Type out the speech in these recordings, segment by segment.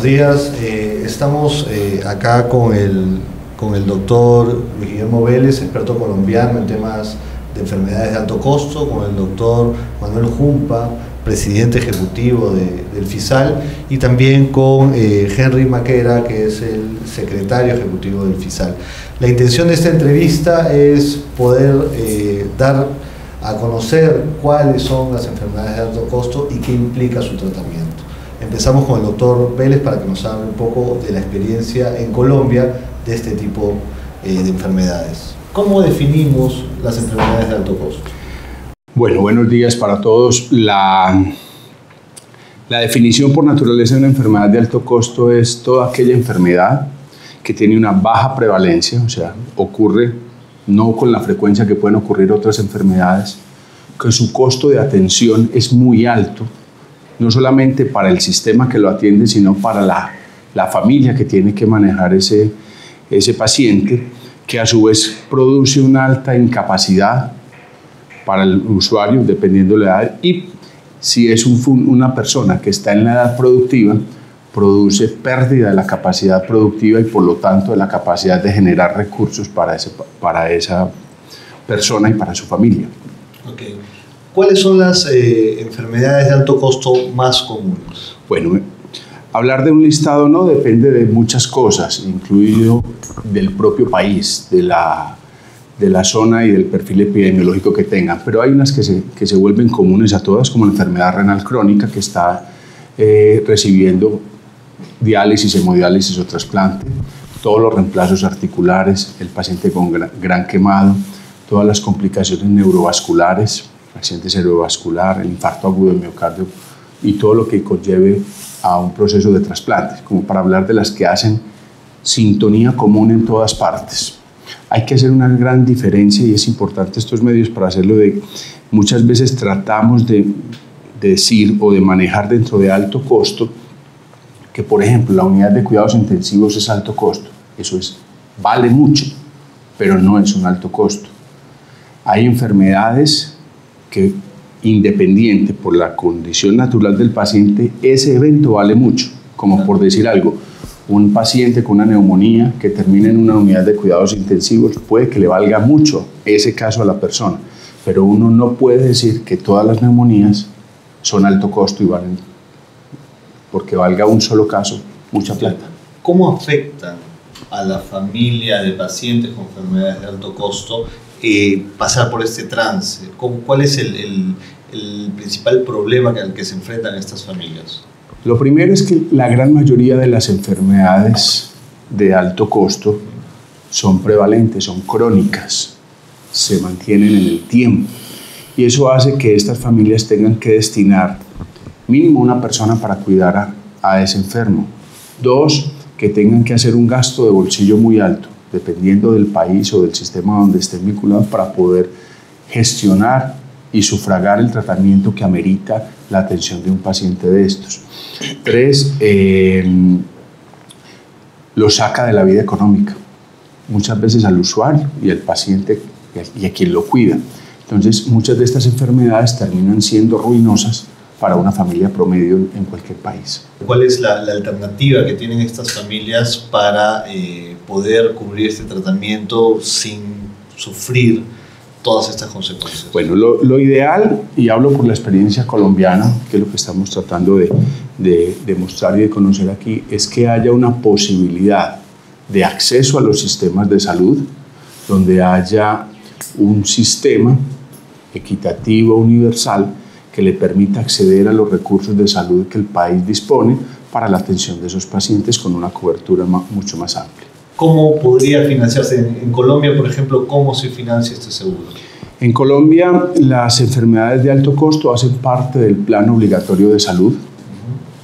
días. Estamos acá con el doctor Luis Guillermo Vélez, experto colombiano en temas de enfermedades de alto costo, con el doctor Manuel Jumpa, presidente ejecutivo del FISAL, y también con Henry Maquera, que es el secretario ejecutivo del FISAL. La intención de esta entrevista es poder dar a conocer cuáles son las enfermedades de alto costo y qué implica su tratamiento. Empezamos con el doctor Vélez para que nos hable un poco de la experiencia en Colombia de este tipo de enfermedades. ¿Cómo definimos las enfermedades de alto costo? Bueno, buenos días para todos. La definición por naturaleza de una enfermedad de alto costo es toda aquella enfermedad que tiene una baja prevalencia, o sea, ocurre no con la frecuencia que pueden ocurrir otras enfermedades, que su costo de atención es muy alto, no solamente para el sistema que lo atiende, sino para la familia que tiene que manejar ese paciente, que a su vez produce una alta incapacidad para el usuario, dependiendo de la edad, y si es una persona que está en la edad productiva, produce pérdida de la capacidad productiva y por lo tanto de la capacidad de generar recursos para esa persona y para su familia. Okay. ¿Cuáles son las enfermedades de alto costo más comunes? Bueno, hablar de un listado no depende de muchas cosas, incluido del propio país, de la zona y del perfil epidemiológico que tengan, pero hay unas que se vuelven comunes a todas, como la enfermedad renal crónica, que está recibiendo diálisis, hemodiálisis o trasplante, todos los reemplazos articulares, el paciente con gran quemado, todas las complicaciones neurovasculares, accidente cerebrovascular, el infarto agudo de miocardio y todo lo que conlleve a un proceso de trasplante, como para hablar de las que hacen sintonía común en todas partes. Hay que hacer una gran diferencia y es importante estos medios para hacerlo. Muchas veces tratamos de decir o de manejar dentro de alto costo que, por ejemplo, la unidad de cuidados intensivos es alto costo. Eso vale mucho, pero no es un alto costo. Hay enfermedades que, independiente por la condición natural del paciente, ese evento vale mucho, como por decir algo, un paciente con una neumonía que termina en una unidad de cuidados intensivos puede que le valga mucho ese caso a la persona, pero uno no puede decir que todas las neumonías son alto costo y valen, porque valga un solo caso, mucha plata. ¿Cómo afectan a la familia de pacientes con enfermedades de alto costo pasar por este trance? ¿Cuál es el principal problema al que se enfrentan estas familias? Lo primero es que la gran mayoría de las enfermedades de alto costo son prevalentes, son crónicas, se mantienen en el tiempo. Y eso hace que estas familias tengan que destinar mínimo una persona para cuidar a ese enfermo. Dos, que tengan que hacer un gasto de bolsillo muy alto, dependiendo del país o del sistema donde estén vinculados, para poder gestionar y sufragar el tratamiento que amerita la atención de un paciente de estos. Tres, lo saca de la vida económica, muchas veces al usuario y al paciente y a quien lo cuida. Entonces, muchas de estas enfermedades terminan siendo ruinosas para una familia promedio en cualquier país. ¿Cuál es la alternativa que tienen estas familias para poder cubrir este tratamiento sin sufrir todas estas consecuencias? Bueno, lo ideal, y hablo por la experiencia colombiana, que es lo que estamos tratando de mostrar y de conocer aquí, es que haya una posibilidad de acceso a los sistemas de salud, donde haya un sistema equitativo, universal, que le permita acceder a los recursos de salud que el país dispone para la atención de esos pacientes con una cobertura mucho más amplia. ¿Cómo podría financiarse en Colombia, por ejemplo? ¿Cómo se financia este seguro? En Colombia, las enfermedades de alto costo hacen parte del plan obligatorio de salud.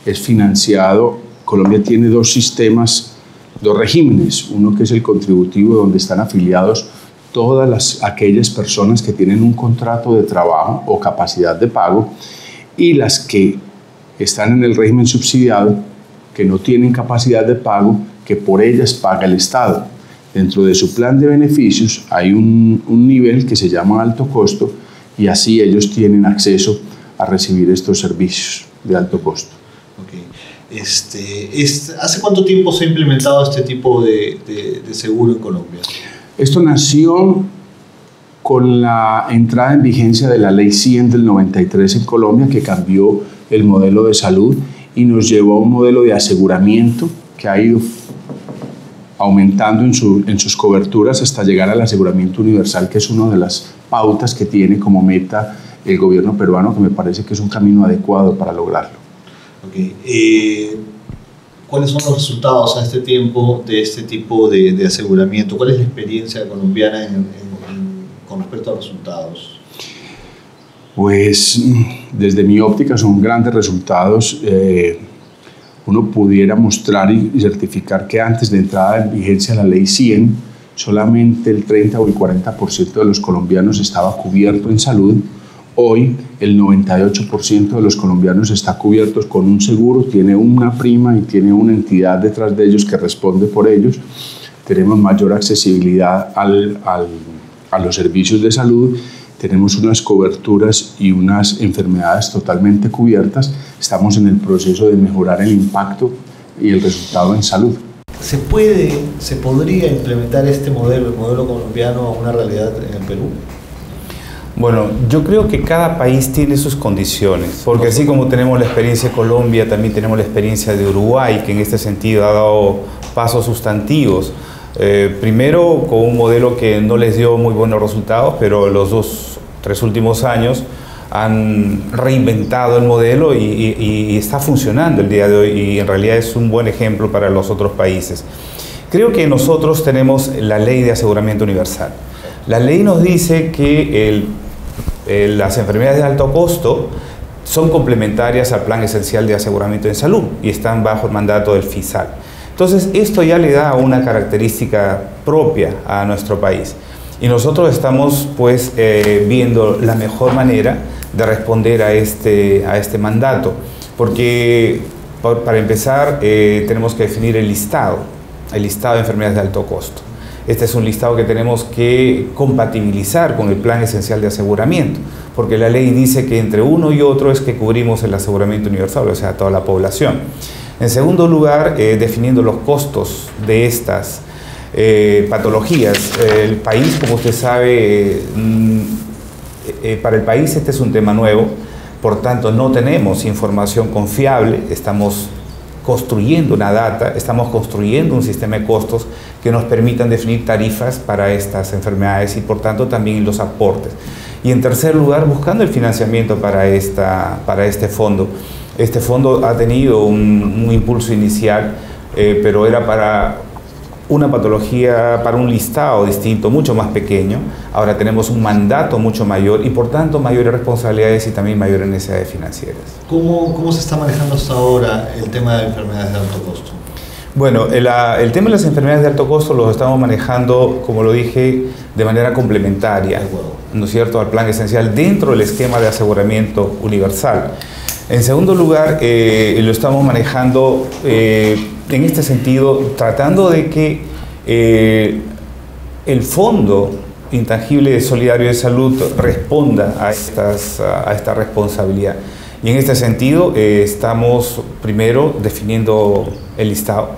Es financiado. Colombia tiene dos sistemas, dos regímenes. Uno que es el contributivo, donde están afiliados todas aquellas personas que tienen un contrato de trabajo o capacidad de pago, y las que están en el régimen subsidiado, que no tienen capacidad de pago, que por ellas paga el Estado. Dentro de su plan de beneficios hay un nivel que se llama alto costo, y así ellos tienen acceso a recibir estos servicios de alto costo. Okay. ¿Hace cuánto tiempo se ha implementado este tipo de seguro en Colombia? Esto nació con la entrada en vigencia de la Ley 100 del 93 en Colombia, que cambió el modelo de salud y nos llevó a un modelo de aseguramiento que ha ido aumentando en sus coberturas hasta llegar al aseguramiento universal, que es una de las pautas que tiene como meta el gobierno peruano, que me parece que es un camino adecuado para lograrlo. Okay. ¿Cuáles son los resultados a este tiempo de este tipo de aseguramiento? ¿Cuál es la experiencia colombiana con respecto a resultados? Pues desde mi óptica son grandes resultados. Uno pudiera mostrar y certificar que antes de entrada en vigencia de la Ley 100, solamente el 30 o el 40% de los colombianos estaba cubierto en salud. Hoy el 98% de los colombianos está cubiertos con un seguro, tiene una prima y tiene una entidad detrás de ellos que responde por ellos. Tenemos mayor accesibilidad a los servicios de salud, tenemos unas coberturas y unas enfermedades totalmente cubiertas. Estamos en el proceso de mejorar el impacto y el resultado en salud. ¿Se podría implementar este modelo, el modelo colombiano, a una realidad en el Perú? Bueno, yo creo que cada país tiene sus condiciones, porque así como tenemos la experiencia de Colombia, también tenemos la experiencia de Uruguay, que en este sentido ha dado pasos sustantivos. Primero con un modelo que no les dio muy buenos resultados, pero los 3 últimos años han reinventado el modelo y está funcionando el día de hoy, y en realidad es un buen ejemplo para los otros países. Creo que nosotros tenemos la Ley de Aseguramiento Universal. La ley nos dice que las enfermedades de alto costo son complementarias al Plan Esencial de Aseguramiento en Salud y están bajo el mandato del FISAL. Entonces, esto ya le da una característica propia a nuestro país. Y nosotros estamos pues viendo la mejor manera de responder a este mandato, porque para empezar tenemos que definir el listado de enfermedades de alto costo. Este es un listado que tenemos que compatibilizar con el Plan Esencial de Aseguramiento, porque la ley dice que entre uno y otro es que cubrimos el aseguramiento universal, o sea, toda la población. En segundo lugar, definiendo los costos de estas patologías. El país, como usted sabe, para el país este es un tema nuevo, por tanto no tenemos información confiable, estamos construyendo una data, estamos construyendo un sistema de costos que nos permitan definir tarifas para estas enfermedades y por tanto también los aportes. Y en tercer lugar, buscando el financiamiento para este fondo. Este fondo ha tenido un impulso inicial, pero era para una patología, para un listado distinto, mucho más pequeño. Ahora tenemos un mandato mucho mayor y por tanto mayores responsabilidades y también mayores necesidades financieras. ¿Cómo se está manejando hasta ahora el tema de enfermedades de alto costo? Bueno, el tema de las enfermedades de alto costo lo estamos manejando, como lo dije, de manera complementaria, ¿no es cierto?, al Plan Esencial dentro del esquema de aseguramiento universal. En segundo lugar, lo estamos manejando en este sentido, tratando de que el Fondo Intangible Solidario de Salud responda a esta responsabilidad. Y en este sentido, estamos primero definiendo el listado.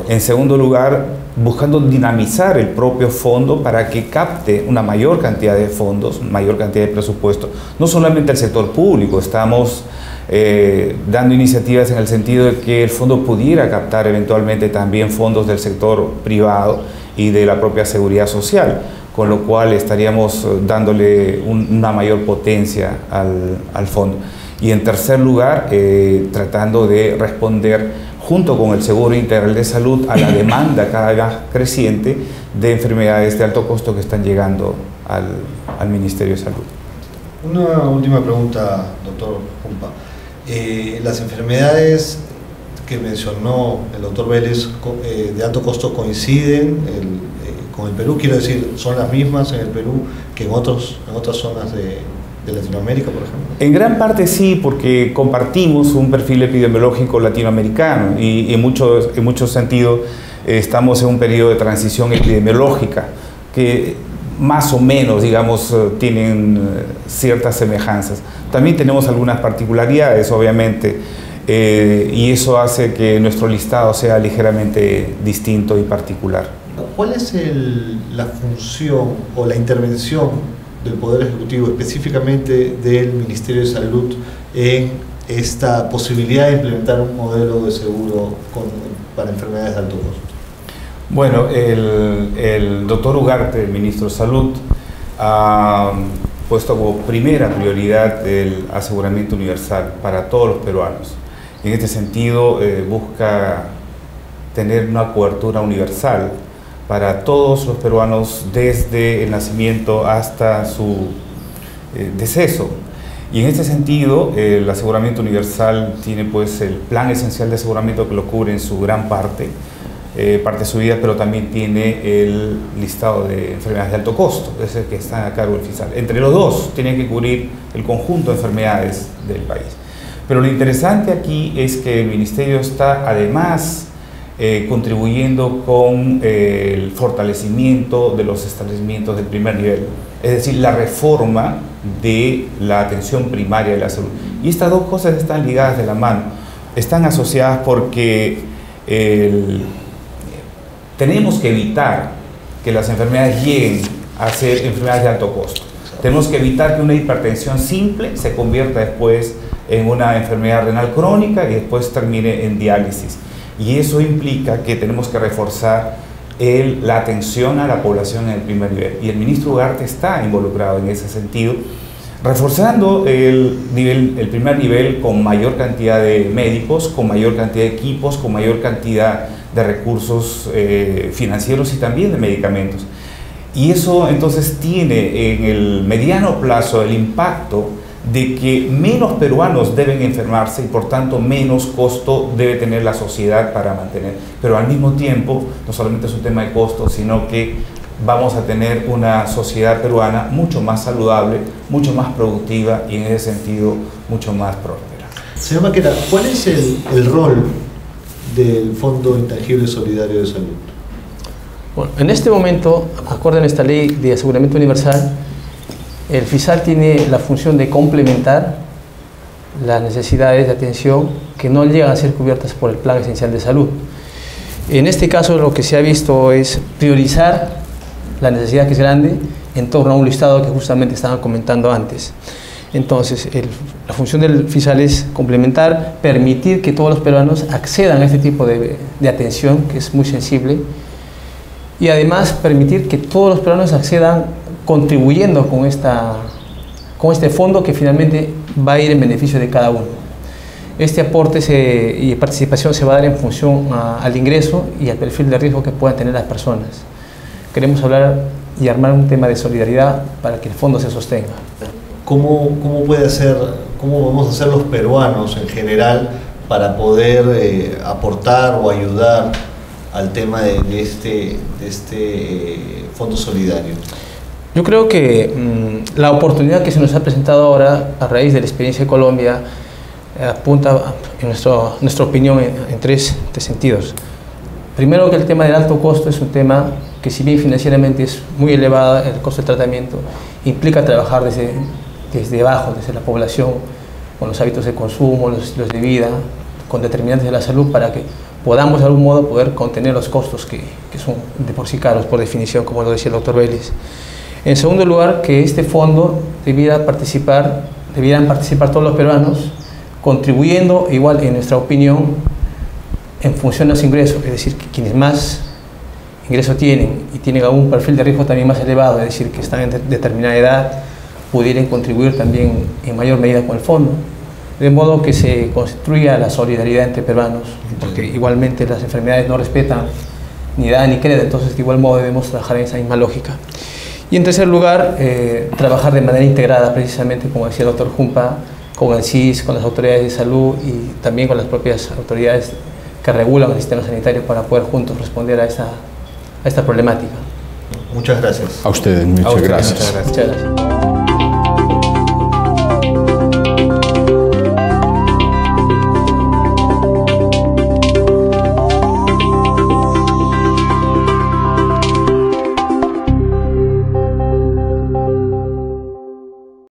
En segundo lugar, buscando dinamizar el propio fondo para que capte una mayor cantidad de fondos, mayor cantidad de presupuesto. No solamente al sector público, estamos dando iniciativas en el sentido de que el fondo pudiera captar eventualmente también fondos del sector privado y de la propia seguridad social, con lo cual estaríamos dándole una mayor potencia al fondo. Y en tercer lugar, tratando de responder junto con el Seguro Integral de Salud a la demanda cada vez más creciente de enfermedades de alto costo que están llegando al Ministerio de Salud. Una última pregunta, doctor Humpa. Las enfermedades que mencionó el doctor Vélez de alto costo coinciden con el Perú, quiero decir, ¿son las mismas en el Perú que en otras zonas de Latinoamérica, por ejemplo? En gran parte sí, porque compartimos un perfil epidemiológico latinoamericano y en muchos sentidos estamos en un periodo de transición epidemiológica que más o menos, digamos, tienen ciertas semejanzas. También tenemos algunas particularidades, obviamente. y eso hace que nuestro listado sea ligeramente distinto y particular. ¿Cuál es la función o la intervención del Poder Ejecutivo, específicamente del Ministerio de Salud, en esta posibilidad de implementar un modelo de seguro para enfermedades de alto costo? Bueno, el doctor Ugarte, el ministro de Salud, ha puesto como primera prioridad el aseguramiento universal para todos los peruanos. En este sentido, busca tener una cobertura universal para todos los peruanos desde el nacimiento hasta su deceso. Y en este sentido, el aseguramiento universal tiene pues el plan esencial de aseguramiento que lo cubre en su gran parte de su vida, pero también tiene el listado de enfermedades de alto costo, es el que está a cargo del FISAL. Entre los dos tienen que cubrir el conjunto de enfermedades del país. Pero lo interesante aquí es que el Ministerio está además contribuyendo con el fortalecimiento de los establecimientos del primer nivel, es decir, la reforma de la atención primaria de la salud. Y estas dos cosas están ligadas de la mano, están asociadas porque tenemos que evitar que las enfermedades lleguen a ser enfermedades de alto costo. Tenemos que evitar que una hipertensión simple se convierta después en una enfermedad renal crónica y después termine en diálisis. Y eso implica que tenemos que reforzar la atención a la población en el primer nivel. Y el ministro Ugarte está involucrado en ese sentido, reforzando el primer nivel con mayor cantidad de médicos, con mayor cantidad de equipos, con mayor cantidad de recursos financieros y también de medicamentos. Y eso entonces tiene en el mediano plazo el impacto de que menos peruanos deben enfermarse y por tanto menos costo debe tener la sociedad para mantener. Pero al mismo tiempo, no solamente es un tema de costo, sino que vamos a tener una sociedad peruana mucho más saludable, mucho más productiva y en ese sentido mucho más próspera. Señor Maquera, ¿cuál es el rol del Fondo Intangible Solidario de Salud? Bueno, en este momento, acorde a esta ley de aseguramiento universal, el FISAL tiene la función de complementar las necesidades de atención que no llegan a ser cubiertas por el Plan Esencial de Salud. En este caso, lo que se ha visto es priorizar la necesidad que es grande en torno a un listado que justamente estaban comentando antes. Entonces, la función del FISAL es complementar, permitir que todos los peruanos accedan a este tipo de atención, que es muy sensible, y además permitir que todos los peruanos accedan contribuyendo con este fondo que finalmente va a ir en beneficio de cada uno. Este aporte y participación se va a dar en función al ingreso y al perfil de riesgo que puedan tener las personas. Queremos hablar y armar un tema de solidaridad para que el fondo se sostenga. ¿Cómo podemos hacer los peruanos en general para poder aportar o ayudar al tema de este fondo solidario? Yo creo que la oportunidad que se nos ha presentado ahora a raíz de la experiencia de Colombia apunta, en nuestra opinión, en tres sentidos. Primero, que el tema del alto costo es un tema que, si bien financieramente es muy elevado, el costo del tratamiento implica trabajar desde abajo, desde la población, con los hábitos de consumo, los estilos de vida, con determinantes de la salud, para que podamos de algún modo poder contener los costos que son de por sí caros, por definición, como lo decía el doctor Vélez. En segundo lugar, que este fondo debieran participar todos los peruanos, contribuyendo igual, en nuestra opinión, en función de los ingresos, es decir, que quienes más ingreso tienen y tienen algún perfil de riesgo también más elevado, es decir, que están en determinada edad, pudieran contribuir también en mayor medida con el fondo, de modo que se construya la solidaridad entre peruanos, porque igualmente las enfermedades no respetan ni edad ni credo, entonces de igual modo debemos trabajar en esa misma lógica. Y en tercer lugar, trabajar de manera integrada, precisamente como decía el doctor Jumpa, con el CIS, con las autoridades de salud y también con las propias autoridades que regulan el sistema sanitario para poder juntos responder a esta problemática. Muchas gracias. A ustedes, muchas gracias. Muchas gracias.